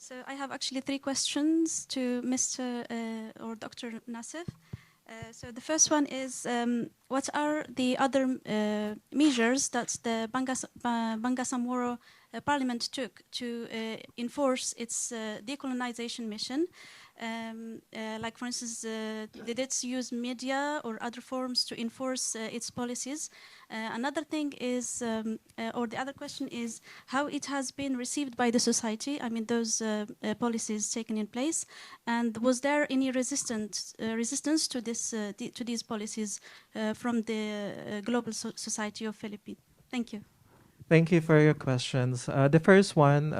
So I have actually three questions to Mr. Or Dr. Nassef. So the first one is, what are the other measures that the Bangsamoro Parliament took to enforce its decolonization mission? Like, for instance, did it use media or other forms to enforce its policies? Another thing is, or the other question is, how it has been received by the society, I mean, those policies taken in place, and was there any resistance to these policies from the global society of Philippines? Thank you. Thank you for your questions. The first one,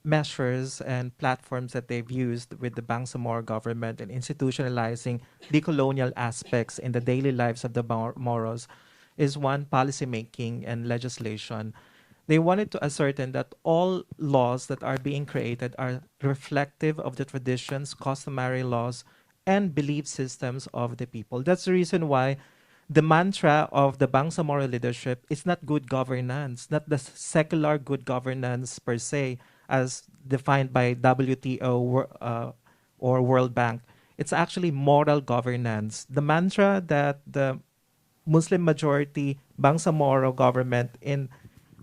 measures and platforms that they've used with the Bangsamoro government in institutionalizing decolonial aspects in the daily lives of the Moros is one, policy making and legislation. They wanted to ascertain that all laws that are being created are reflective of the traditions, customary laws, and belief systems of the people. That's the reason why the mantra of the Bangsamoro leadership is not good governance, not the secular good governance per se, as defined by WTO or World Bank. It's actually moral governance. The mantra that the Muslim majority Bangsamoro government in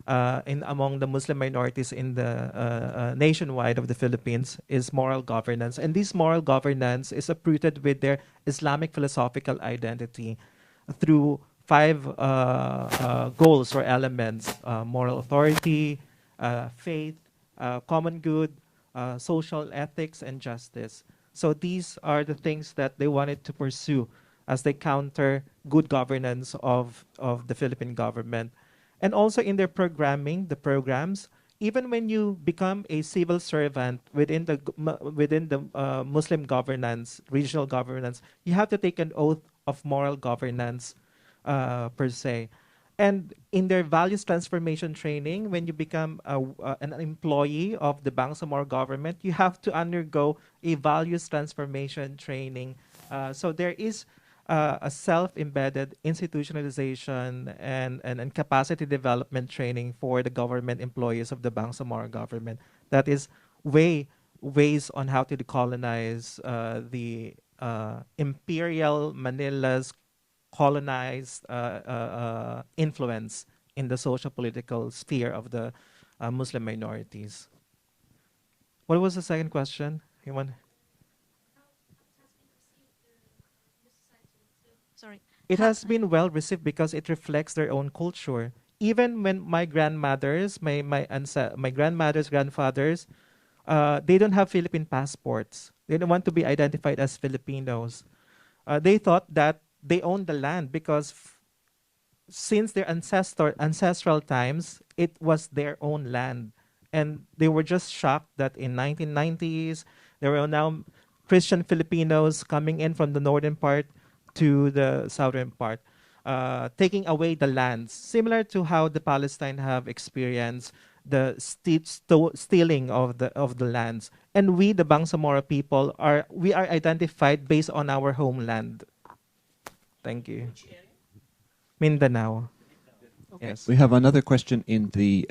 among the Muslim minorities in the nationwide of the Philippines is moral governance, and this moral governance is uprooted with their Islamic philosophical identity through five goals or elements: moral authority, faith, common good, social ethics, and justice. So these are the things that they wanted to pursue as they counter good governance of the Philippine government. And also in their programming, the programs, even when you become a civil servant within the Muslim governance, regional governance, you have to take an oath of moral governance per se. And in their values transformation training, when you become an employee of the Bangsamoro government, you have to undergo a values transformation training. So there is a self-embedded institutionalization and capacity development training for the government employees of the Bangsamoro government. That is ways on how to decolonize the imperial Manila's colonized influence in the social political sphere of the Muslim minorities. What was the second question? You want? Sorry. It has been well received because it reflects their own culture. Even when my grandmothers, my grandmother's grandfathers, they don't have Philippine passports. They don't want to be identified as Filipinos. They thought that they owned the land because since their ancestral times, it was their own land. And they were just shocked that in 1990s, there were now Christian Filipinos coming in from the northern part to the southern part, taking away the lands, similar to how the Palestine have experienced the stealing of the lands. And we, the Bangsamoro people, are identified based on our homeland. Thank you. Mindanao. Okay. Yes. We have another question in the